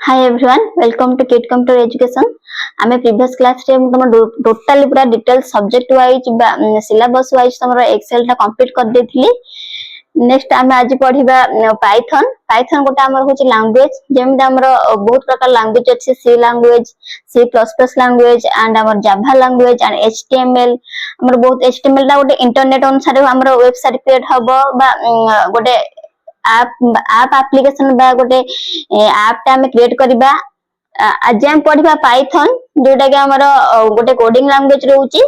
Hi everyone, welcome to Kit Computer Education. आमे previous class रे तुम टोटली पूरा detail subject wise syllabus wise तुम एक्सेल टा कंप्लीट कर देथिली. नेक्स्ट आमे आज पढिबा पाइथन. पाइथन गोटे हमर होची लैंग्वेज जेम हमर बहुत प्रकार लैंग्वेज अछि. सी लैंग्वेज, C++ लैंग्वेज एंड हमर जावा लैंग्वेज एंड HTML. हमर बहुत HTML टा गोटे इंटरनेट अनुसार हमर वेबसाइट क्रिएट हबो बा गोटे आप एप्लीकेशन बा गोटे ऐप टा हमें क्रिएट करबा. आज हम पढिबा पाइथन जोटा के हमर गोटे कोडिंग लैंग्वेज रहउची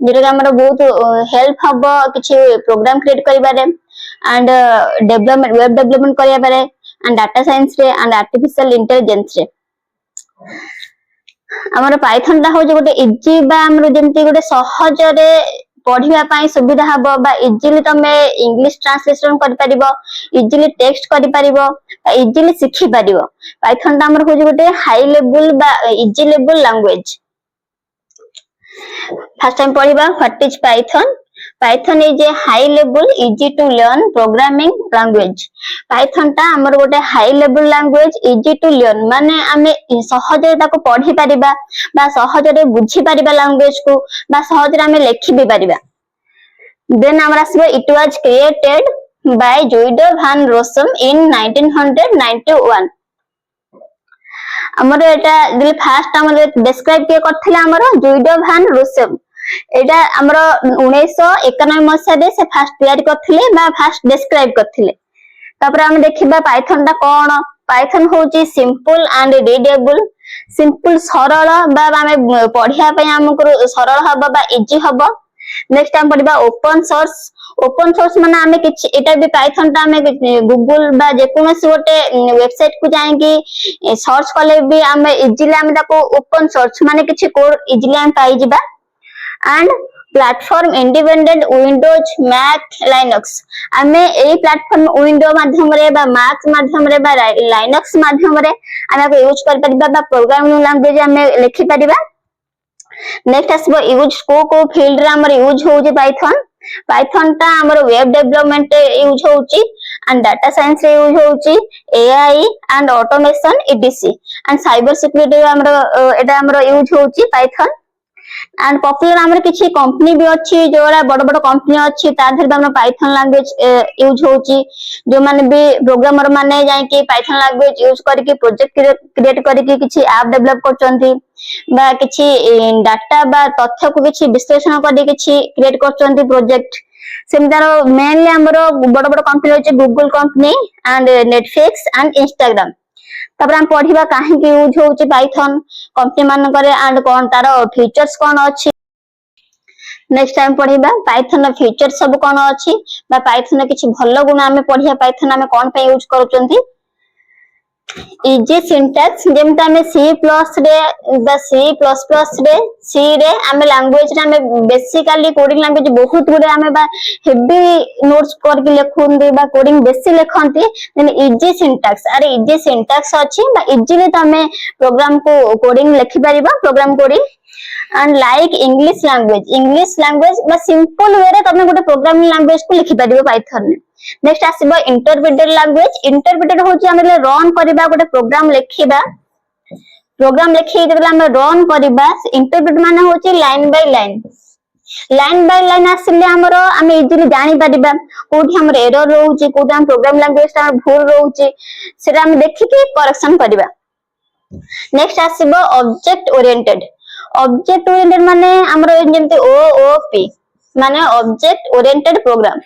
जेटा के हमर बहुत हेल्प हबो किछि प्रोग्राम क्रिएट करबा रे एंड डेवलपमेंट वेब डेवलपमेंट करबा रे एंड डाटा साइंस रे एंड आर्टिफिशियल इंटेलिजेंस रे. हमर पाइथन टा हो जे गोटे इजी बा हमर जेमति गोटे सहज रे पढ़िबा पाई सुविधा हबो बा इजीली तमे इंग्लिश ट्रांसलेशन कर परिबो, इजीली टेक्स्ट कर परिबो, इजीली सिखि परिबो. पाइथन ता हमर होजे गोटे हाई लेवल बा easy level language. First time पढ़िबा what is Python. Python is a high level easy to learn programming language. Python ता हमर गोटे high level language easy to learn माने हमें सहज रे ताको पढ़ि परिबा बा सहज रे बुझी परिबा लैंग्वेज को बा सहज रे हमें लिखि भी परिबा. देन हमर आसीबो इट वाज क्रिएटेड बाय जुइडो भान रोसम इन 1991. हमर एटा दिल फर्स्ट हमर डिस्क्राइब के करथिला हमर जुइडो भान रोसम. एटा हमर 1991 मसिया रे से फर्स्ट तैयारी करथिले बा फर्स्ट डिस्क्राइब करथिले. तापर हम देखिबा पाइथन ता कोन. पाइथन होची सिंपल एंड रीडेबल. सिंपल सरल बा हमें पढ़िया पय हमको सरल हबो बा इजी हबो. नेक्स्ट टाइम पढ़िबा ओपन सोर्स. ओपन सोर्स माने हमें किछ एटा भी पाइथन ता हमें गूगल बा जे कोनोसी गोटे वेबसाइट को जाएंगी सर्च करले भी हमें इजीली हमें ताको ओपन सोर्स माने किछ कोड इजीली हम पाई जिबा. And platform independent Windows Mac Linux. हमें एई प्लेटफॉर्म विंडो माध्यम रे बा मैक माध्यम रे बा लाइनक्स माध्यम रे हमें यूज कर परिबा बा प्रोग्रामिंग लैंग्वेज हमें लिखि परिबा. नेक्स्ट आसीबो यूज को फील्ड रे हमर यूज होउची पाइथन. पाइथन ता हमर वेब डेवलपमेंट यूज होउची एंड डाटा साइंस रे यूज होउची, AI and automation etc and cyber security हमर एटा हमर यूज होउची पाइथन. एंड पॉपुलर हमर किछि कंपनी भी अछि जोरा बड़ बड़ कंपनी अछि ताधर भी हमर पाइथन लैंग्वेज यूज होउची. जो माने भी प्रोग्रामर माने जाय कि पाइथन लैंग्वेज यूज करके प्रोजेक्ट क्रिएट करके किछि ऐप डेवलप करचंती बा किछि डाटा बा तथ्य को किछि विश्लेषण करके किछि क्रिएट करचंती प्रोजेक्ट. सेमदार मेनली हमर बड़ बड़ कंपनी अछि Google company and Netflix and Instagram. तब हम पढ़िबा काहे कि यूज होउची पाइथन कंपनी मान करे एंड कोन तारो फीचर्स कोन अछि. नेक्स्ट टाइम पढ़िबा पाइथन फीचर सब कोन अछि बा पाइथन किछि भलो गुण हमें पढ़िया पाइथन हमें कोन पे यूज करचंती. इजी सिंटैक्स जेमता हमें C+ रे बा C++ रे C रे हमें लैंग्वेज रे हमें बेसिकली कोडिंग लैंग्वेज बहुत गुडे हमें बा हेवी नोट्स करके लिखुंदी बा कोडिंग बेसी लिखंती. देन इजी सिंटैक्स अरे इजी सिंटैक्स अछि बा इजीली त हमें प्रोग्राम को कोडिंग लिखि परिबा program coding. And like English language बा सिंपल वे रे तमे गोटे प्रोग्रामिंग लैंग्वेज को लिखि परिबो पाइथन ने. नेक्स्ट आसीबो इंटरप्रेटेड लैंग्वेज. इंटरप्रेटेड होची हमें रन करबा गोटे प्रोग्राम लिखिबा. प्रोग्राम लिखि जेबला हम रन करबा इंटरप्रेट माने होची line by line. Line by line आसिले हमरो हमें इजीली जानि परिबा कोठी हमर एरर रहउची कोठी हम प्रोग्राम लैंग्वेज ता भूल रहउची सेटा हम देखि के करेक्शन परिबा. नेक्स्ट आसीबो ऑब्जेक्ट ओरिएंटेड. ऑब्जेक्ट ओरिएंटेड माने हमरो जेमते OOP माने ऑब्जेक्ट ओरिएंटेड प्रोग्राम.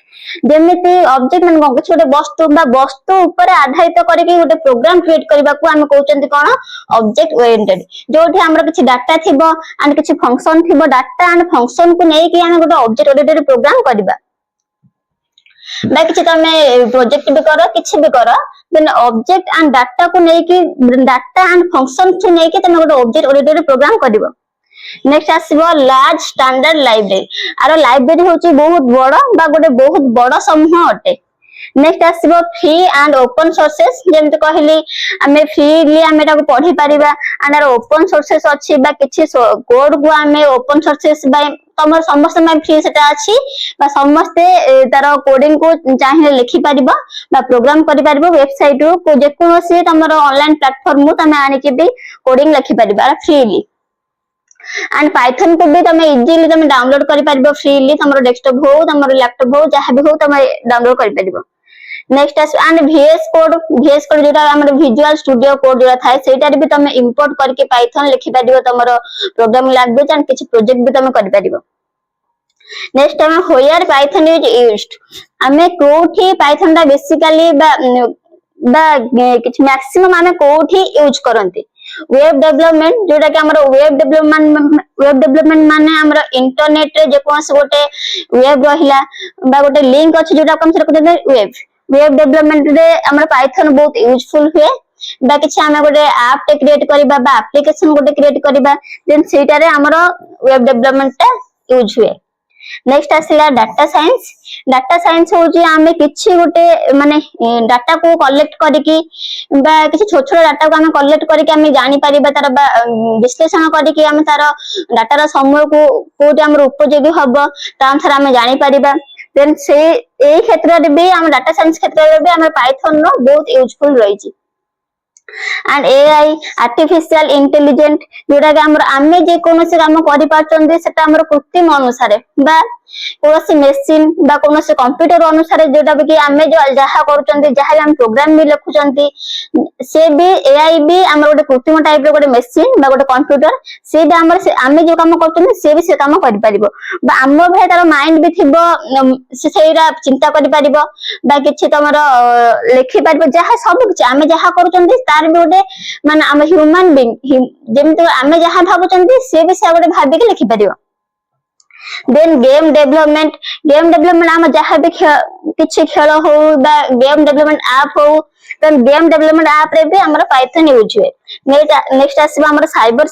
जेमिति ऑब्जेक्ट माने कोन छोटे वस्तु बा वस्तु ऊपर आधारित करके गोटे प्रोग्राम क्रिएट करबा को हम कहउचंती कोन ऑब्जेक्ट ओरिएंटेड. जोठी हमर किछि डाटा थिबो एंड किछि फंक्शन थिबो डाटा एंड फंक्शन को नै कि हम गोटे ऑब्जेक्ट ओरिएंटेड प्रोग्राम करबा. बा किछि तमे प्रोजेक्ट भी करो किछि भी करो देन ऑब्जेक्ट एंड डाटा को नै कि डाटा एंड फंक्शन को नै कि तमे गोटे ऑब्जेक्ट ओरिएंटेड प्रोग्राम करबो. नेक्स्ट आसीबो लार्ज स्टैंडर्ड लाइब्रेरी. आरो लाइब्रेरी होची बहुत बड़ बा गोटे बहुत बड़ समूह अटे. नेक्स्ट आसीबो फ्री एंड ओपन सोर्सेस जेमते कहली आमे फ्रीली आमे ताको पढ़ी परिबा एंड आर ओपन सोर्सेस अछि बा किछि कोड को आमे ओपन सोर्सेस बाय तमर समस्त में फ्री सेटा अछि बा समस्त तार कोडिंग को चाहिए लिखि परिबा बा प्रोग्राम करि परिबो वेबसाइट रो को जे कोनोसी तमर ऑनलाइन प्लेटफॉर्म मु तमे आनि के भी कोडिंग लिखि परिबा फ्रीली एंड पाइथन को भी तमे इजीली तमे डाउनलोड करि परिबो फ्रीली तमरो डेस्कटॉप हो तमरो लैपटॉप हो जहां भी हो तमे डाउनलोड करि परिबो नेक्स्ट एंड VS कोड जोटा हमर विजुअल स्टूडियो कोड जोटा थाए सेटार भी तमे इंपोर्ट करके पाइथन लिखि परिबो तमरो प्रोग्रामिंग लैंग्वेज एंड किछि प्रोजेक्ट भी तमे करि परिबो नेक्स्ट टाइम होयर पाइथन इज यूज्ड हमें कोठी पाइथन दा बेसिकली बा किछ मैक्सिमम हमें कोठी यूज करंती वेब डेवलपमेंट जोटा कि हमर वेब डेवलपमेंट माने हमर इंटरनेट रे जे कोनस गोटे वेब रहिला बा गोटे लिंक अछि जोटा हम से कहते वेब डेवलपमेंट रे हमर पाइथन बहुत यूजफुल हुए बा किछ हमें गोटे ऐप टे क्रिएट करबा बा एप्लीकेशन गोटे क्रिएट करबा देन सेटा रे हमर वेब डेवलपमेंट टा यूज हुए नेक्स्ट आसिला डाटा साइंस होची आमे किछि गोटे माने डाटा को कलेक्ट करके बा किछि छोट छोट डाटा को आमे कलेक्ट करके आमे जानि परिबा तार विश्लेषण करके आमे तार डाटा रा समूह को कोटी हमर उपयोगी हबो ता अनुसार आमे जानि परिबा देन से एई क्षेत्र रे भी हम डाटा साइंस क्षेत्र रे भी हमर पाइथन नो बहुत यूजफुल रहिछि एंड एआई आर्टिफिशियल इंटेलिजेंट जोटा कि आमे जे कोनोसी काम करि पाचंदी सेटा हमर कृत्रिम अनुसार बा कोनोसी मशीन बा कोनोसी कंप्यूटर अनुसार जोटा कि आमे जो जहा करूचंदी जहा हम प्रोग्राम भी लिखुचंदी से भी एआई भी हमर गोटे कृत्रिम टाइप रो गोटे मशीन बा गोटे कंप्यूटर से भी हमर आमे जो काम करचंदी से भी से काम करि परिबो बा हमर भे तार माइंड भी थिबो से सेरा चिंता करि परिबो बा किछि तमर लिखि परिबो जहा सब किछि आमे जहा करूचंदी तार भी गोटे माने हम ह्यूमन बीइंग जेमते आमे जहा भाबुचंदी से भी से गोटे भाबी के लिखि परिबो देन गेम डेवलपमेंट हम जहा भी किछि खेल हो बा गेम डेवलपमेंट ऐप हो देन गेम डेवलपमेंट ऐप रे भी हमर पाइथन यूज हुए नेक्स्ट आसीबा हमर साइबर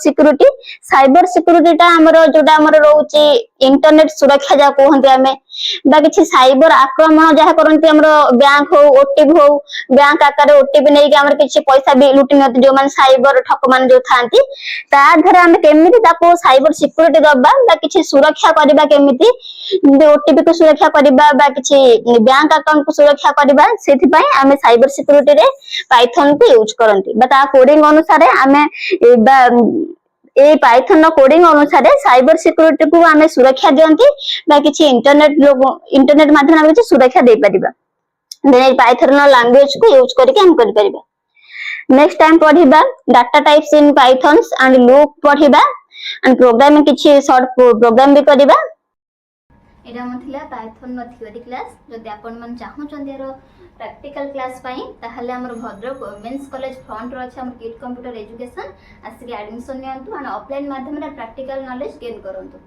सिक्योरिटी ता हमर जोटा हमर रहउची इंटरनेट सुरक्षा जा कहंती हमें बा किछि साइबर आक्रमण जहा करंती हमर बैंक हो ओटीपी हो बैंक आकार ओटीपी नै कि हमर किछि पैसा भी लुटि नत जो मान साइबर ठक मान जो थांती ता धरे हम केमिति ताको साइबर सिक्योरिटी दबा बा किछि सुरक्षा करबा केमिति ओटीपी को सुरक्षा करबा बा किछि बैंक अकाउंट को सुरक्षा करबा सेथि पय हम साइबर सिक्योरिटी रे पाइथन को यूज करंती बा ता कोडिंग अनुसार हमें ए पाइथन कोडिंग अनुसार साइबर सिक्योरिटी को हमें सुरक्षा दियंती बा किछि इंटरनेट माध्यम किछि सुरक्षा दे परिबा देन पाइथन लैंग्वेज को यूज करके हम कर परिबा नेक्स्ट टाइम पढिबा data types in Pythons and loop पढिबा एंड प्रोग्रामिंग किछि शॉर्ट प्रोग्राम भी करबा एटा मथिला पाइथन नो थ्योरी क्लास जदि आपण मन चाहू चंदेरो प्रैक्टिकल क्लास पाई ताहले हमर Bhadrak women's college front row अछि हमर किड कंप्यूटर एजुकेशन आसी एडमिशन नियंतु एंड ऑफलाइन माध्यम रे प्रैक्टिकल नॉलेज गेन करंतु।